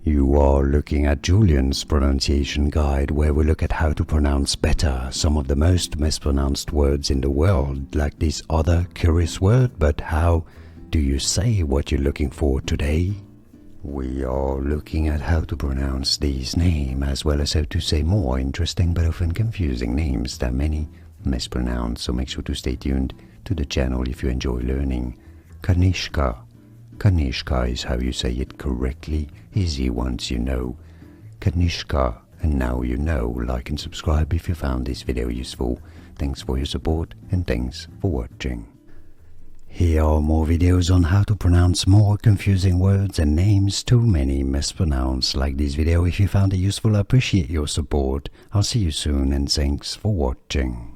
You are looking at Julian's pronunciation guide, where we look at how to pronounce better some of the most mispronounced words in the world, like this other curious word. But how do you say what you're looking for today? We are looking at how to pronounce these names, as well as how to say more interesting but often confusing names that many mispronounce, so make sure to stay tuned to the channel if you enjoy learning. Kanishka. Kanishka is how you say it correctly, easy once you know. Kanishka, and now you know. Like and subscribe if you found this video useful. Thanks for your support and thanks for watching. Here are more videos on how to pronounce more confusing words and names too many mispronounced. Like this video if you found it useful. I appreciate your support. I'll see you soon and thanks for watching.